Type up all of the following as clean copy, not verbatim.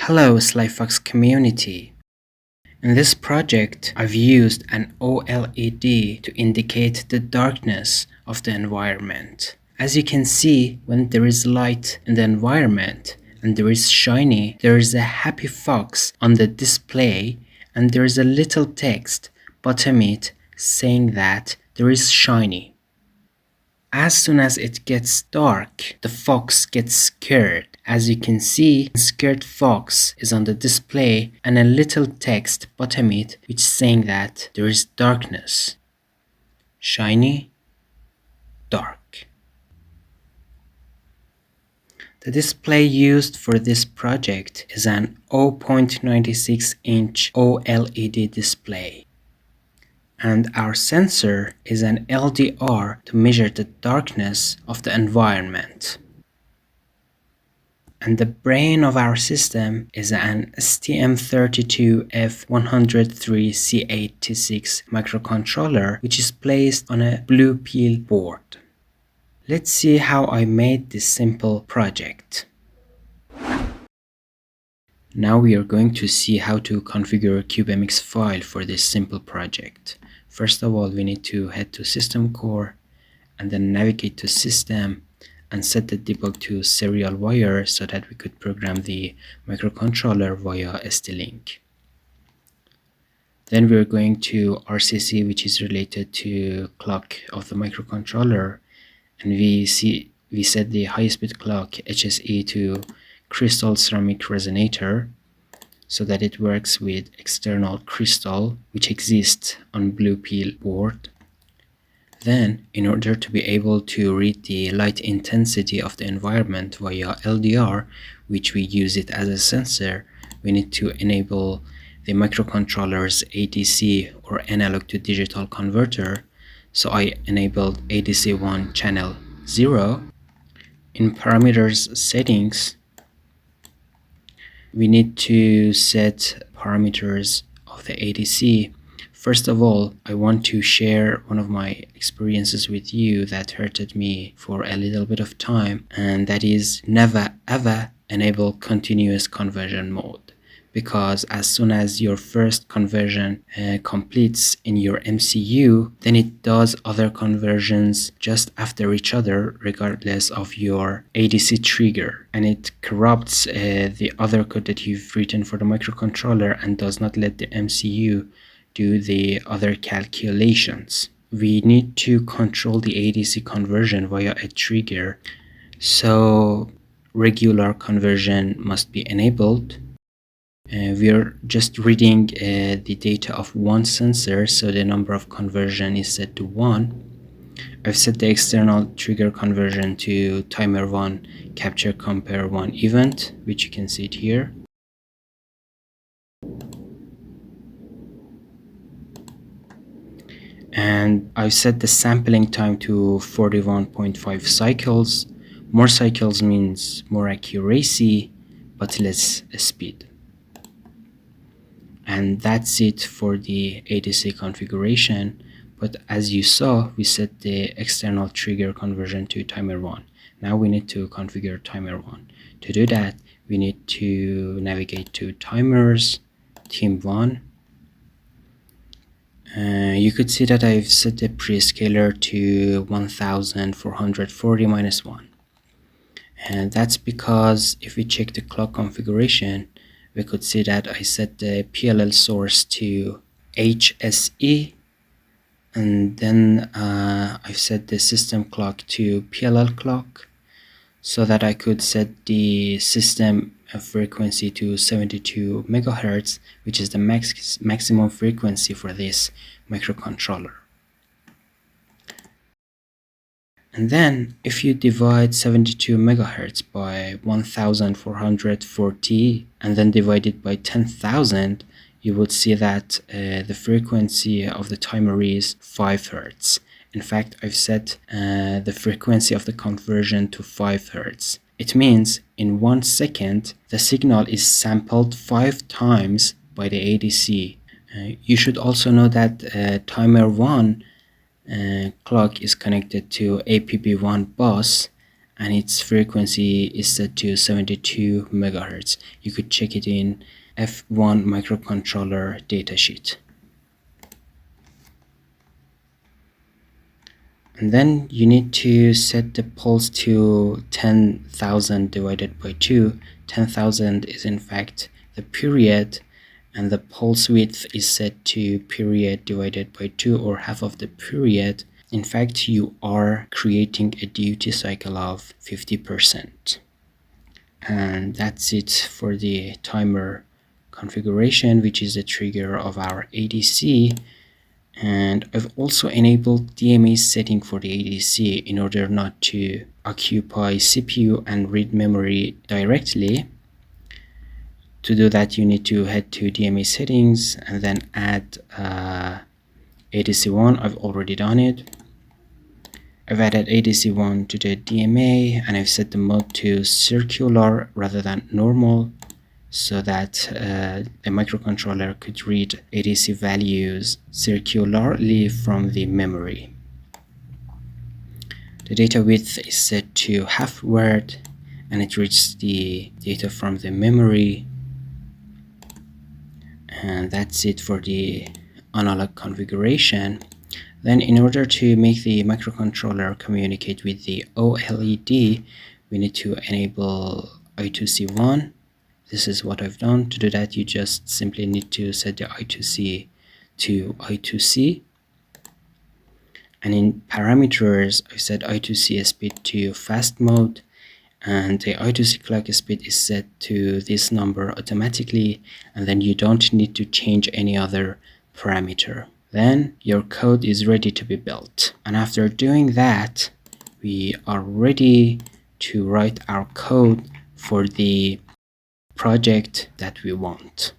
Hello Sly Fox community. In this project, I've used an OLED to indicate the darkness of the environment. As you can see, when there is light in the environment and there is shiny, there is a happy fox on the display and there is a little text bottom it saying that there is shiny. As soon as it gets dark, the fox gets scared. As you can see, scared fox is on the display and a little text bottom it which is saying that there is darkness. Shiny, dark. The display used for this project is an 0.96 inch OLED display. And our sensor is an LDR to measure the darkness of the environment. And the brain of our system is an STM32F103 C86 microcontroller, which is placed on a Blue Pill board. Let's see how I made this simple project. Now we are going to see how to configure a CubeMX file for this simple project. First of all, we need to head to System Core and then navigate to System and set the debug to serial wire so that we could program the microcontroller via ST-Link. Then we're going to RCC, which is related to clock of the microcontroller, and we set the high-speed clock HSE to crystal ceramic resonator so that it works with external crystal which exists on Blue Pill board. Then, in order to be able to read the light intensity of the environment via LDR, which we use it as a sensor, we need to enable the microcontroller's ADC or analog to digital converter. So I enabled ADC1 channel 0. In parameters settings, we need to set parameters of the ADC. First of all, I want to share one of my experiences with you that hurted me for a little bit of time, and that is never ever enable continuous conversion mode, because as soon as your first conversion completes in your MCU, then it does other conversions just after each other regardless of your ADC trigger, and it corrupts the other code that you've written for the microcontroller and does not let the MCU do the other calculations. We need to control the ADC conversion via a trigger, so regular conversion must be enabled. We are just reading the data of one sensor, so the number of conversion is set to 1. I've set the external trigger conversion to timer 1 capture compare 1 event, which you can see it here. And I've set the sampling time to 41.5 cycles. More cycles means more accuracy, but less speed. And that's it for the ADC configuration. But as you saw, we set the external trigger conversion to timer 1. Now we need to configure timer 1. To do that, we need to navigate to timers, team 1. You could see that I've set the prescaler to 1440 minus 1. And that's because if we check the clock configuration, we could see that I set the PLL source to HSE, and then I've set the system clock to PLL clock so that I could set the system frequency to 72 megahertz, which is the maximum frequency for this microcontroller. And then if you divide 72 megahertz by 1440 and then divide it by 10,000, you would see that the frequency of the timer is 5 hertz. In fact, I've set the frequency of the conversion to 5 hertz. It means in 1 second, the signal is sampled 5 times by the ADC. You should also know that timer 1 clock is connected to APB1 bus, and its frequency is set to 72 megahertz. You could check it in F1 microcontroller datasheet. And then you need to set the pulse to 10,000 divided by 2. 10,000 is in fact the period, and the pulse width is set to period divided by 2, or half of the period. In fact, you are creating a duty cycle of 50%. And that's it for the timer configuration, which is the trigger of our ADC. And I've also enabled DMA setting for the ADC in order not to occupy CPU and read memory directly. To do that, you need to head to DMA settings and then add ADC1. I've already done it. I've added ADC1 to the DMA, and I've set the mode to circular rather than normal, so that the microcontroller could read ADC values circularly from the memory. The data width is set to half word, and it reads the data from the memory. And that's it for the analog configuration. Then in order to make the microcontroller communicate with the OLED, we need to enable I2C1. This is what I've done. To do that, you just simply need to set the I2C to I2C. And in parameters, I set I2C speed to fast mode, and the I2C clock speed is set to this number automatically, and then you don't need to change any other parameter. Then your code is ready to be built. And after doing that, we are ready to write our code for the project that we want.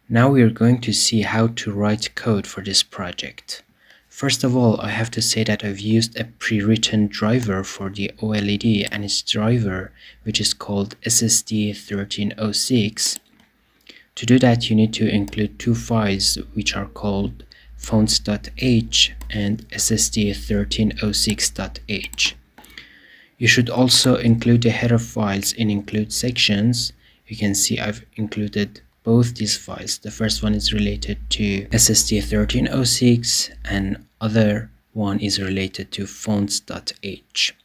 Now we are going to see how to write code for this project. First of all, I have to say that I've used a pre-written driver for the OLED and its driver, which is called SSD1306. To do that, you need to include two files which are called fonts.h and SSD1306.h. You should also include the header files in include sections. You can see I've included both these files. The first one is related to SSD1306 and other one is related to fonts.h.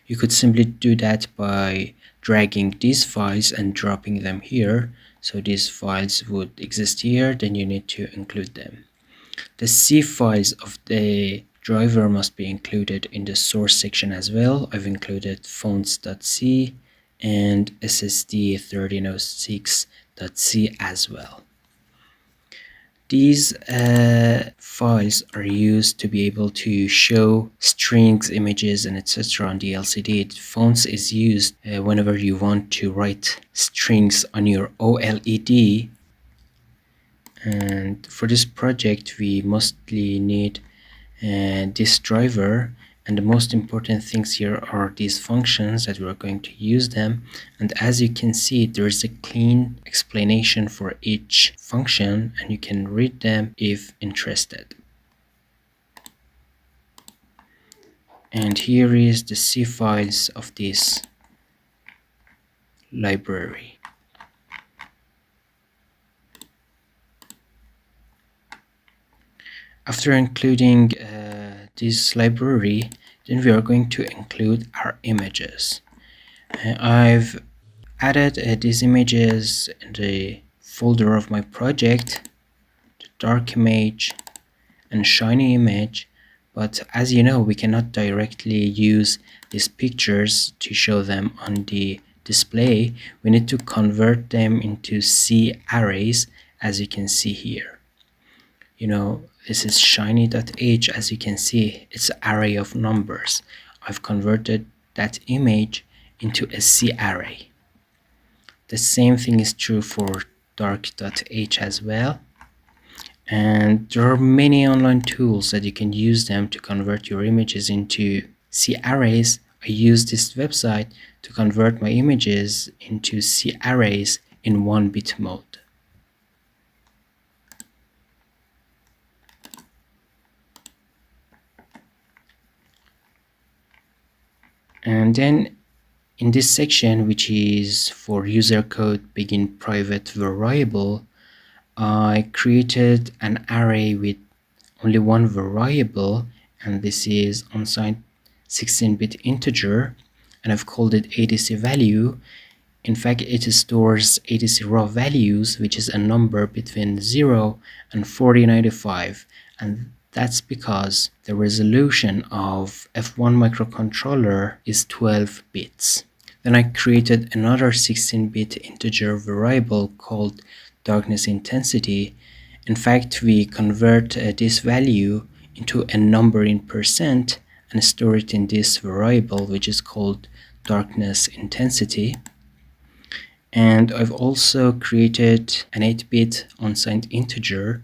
You could simply do that by dragging these files and dropping them here. So these files would exist here, then you need to include them. The C files of the driver must be included in the source section as well. I've included fonts.c and SSD1306.c as well. These files are used to be able to show strings, images, and etc. on the LCD. Fonts is used whenever you want to write strings on your OLED. And for this project, we mostly need this driver, and the most important things here are these functions that we're going to use them. And as you can see, there is a clean explanation for each function, and you can read them if interested. And here is the C files of this library. After including this library, then we are going to include our images. I've added these images in the folder of my project, the dark image and shiny image, but as you know, we cannot directly use these pictures to show them on the display. We need to convert them into C arrays, as you can see here. You know, this is shiny.h. As you can see, it's an array of numbers. I've converted that image into a C array. The same thing is true for dark.h as well. And there are many online tools that you can use them to convert your images into C arrays. I use this website to convert my images into C arrays in 1-bit mode. And then in this section, which is for user code begin private variable, I created an array with only one variable, and this is unsigned 16-bit integer, and I've called it ADC value. In fact, it stores ADC raw values, which is a number between 0 and 4095, and that's because the resolution of F1 microcontroller is 12 bits. Then I created another 16-bit integer variable called darkness intensity. In fact, we convert this value into a number in percent and store it in this variable, which is called darkness intensity. And I've also created an 8-bit unsigned integer,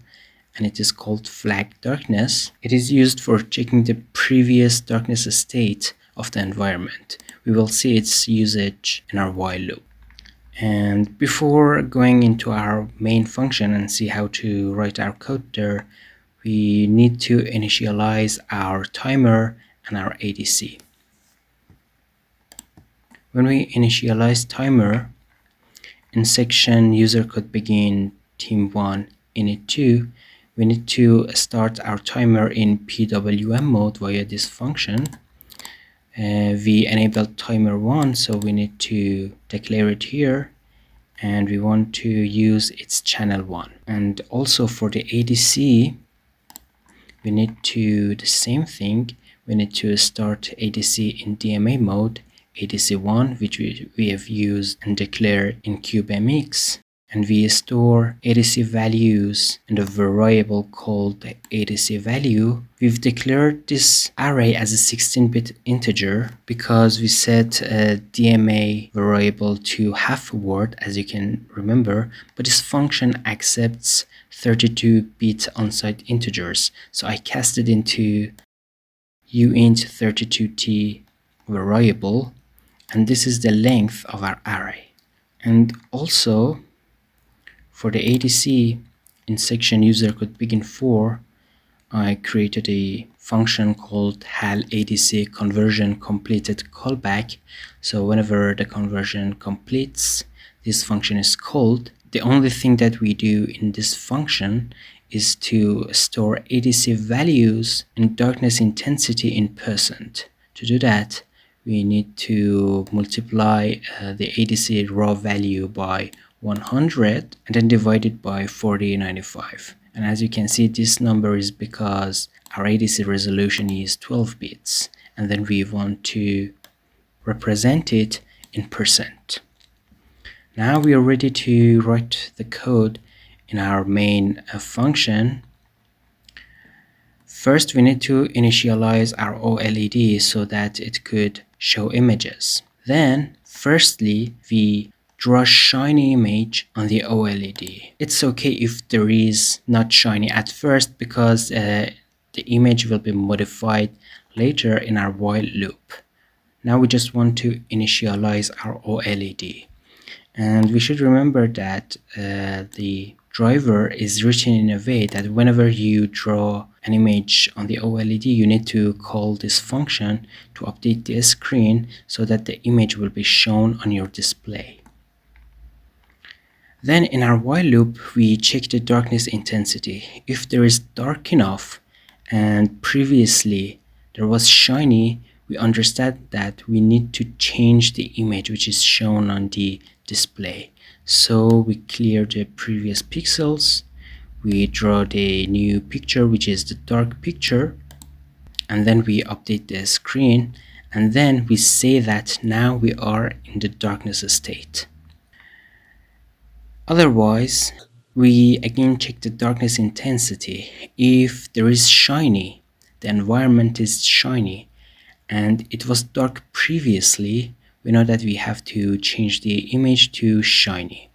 and it is called flag darkness. It is used for checking the previous darkness state of the environment. We will see its usage in our while loop. And before going into our main function and see how to write our code there, we need to initialize our timer and our ADC. When we initialize timer, in section user code begin team1 init2, we need to start our timer in PWM mode via this function. We enabled timer 1, so we need to declare it here, and we want to use its channel 1. And also for the ADC, we need to do the same thing. We need to start ADC in DMA mode, ADC1, which we have used and declared in CubeMX, and we store ADC values in a variable called ADC value. We've declared this array as a 16-bit integer because we set a DMA variable to half a word, as you can remember, but this function accepts 32-bit unsigned integers. So I cast it into uint32t variable, and this is the length of our array. And also for the ADC, in section user code begin 4, I created a function called HAL ADC conversion completed callback. So whenever the conversion completes, this function is called. The only thing that we do in this function is to store ADC values and darkness intensity in percent. To do that, we need to multiply the ADC raw value by 100 and then divide it by 4095. And as you can see, this number is because our ADC resolution is 12 bits, and then we want to represent it in percent. Now we are ready to write the code in our main function. First, we need to initialize our OLED so that it could show images. Then, firstly, we draw shiny image on the OLED. It's okay if there is not shiny at first because the image will be modified later in our while loop. Now we just want to initialize our OLED. And we should remember that the driver is written in a way that whenever you draw an image on the OLED, you need to call this function to update the screen so that the image will be shown on your display. Then in our while loop, we check the darkness intensity. If there is dark enough and previously there was shiny, we understand that we need to change the image which is shown on the display. So we clear the previous pixels, we draw the new picture which is the dark picture, and then we update the screen, and then we say that now we are in the darkness state. Otherwise, we again check the darkness intensity. If there is shiny, the environment is shiny, and it was dark previously, we know that we have to change the image to shiny.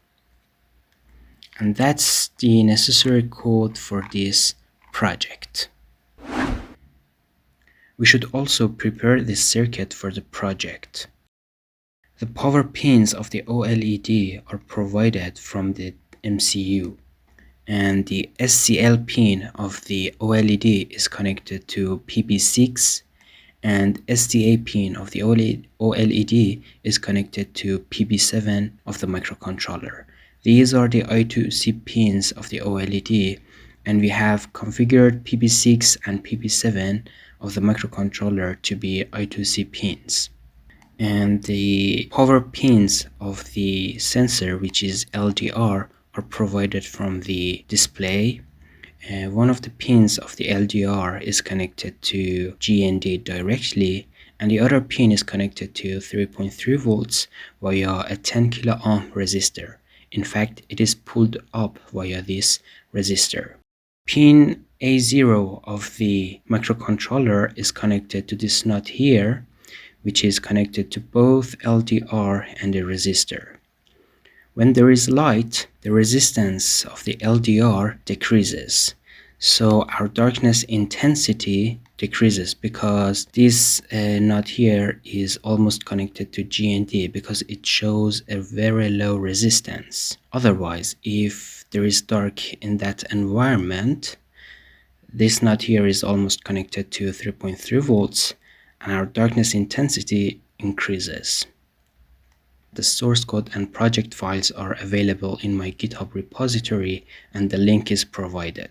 And that's the necessary code for this project. We should also prepare this circuit for the project. The power pins of the OLED are provided from the MCU, and the SCL pin of the OLED is connected to PP6, and STA pin of the OLED is connected to PB7 of the microcontroller. These are the I2C pins of the OLED, and we have configured PB6 and PB7 of the microcontroller to be I2C pins. And the power pins of the sensor, which is LDR, are provided from the display. One of the pins of the LDR is connected to GND directly, and the other pin is connected to 3.3 volts via a 10 kilo ohm resistor. In fact, it is pulled up via this resistor. Pin A0 of the microcontroller is connected to this nut here, which is connected to both LDR and the resistor. When there is light, the resistance of the LDR decreases. So our darkness intensity decreases because this nut here is almost connected to GND because it shows a very low resistance. Otherwise, if there is dark in that environment, this nut here is almost connected to 3.3 volts and our darkness intensity increases. The source code and project files are available in my GitHub repository and the link is provided.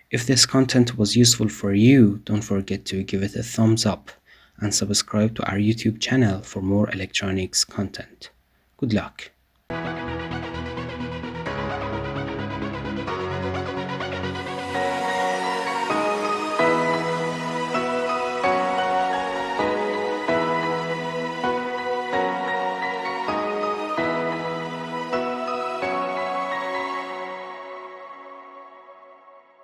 If this content was useful for you, don't forget to give it a thumbs up and subscribe to our YouTube channel for more electronics content. Good luck.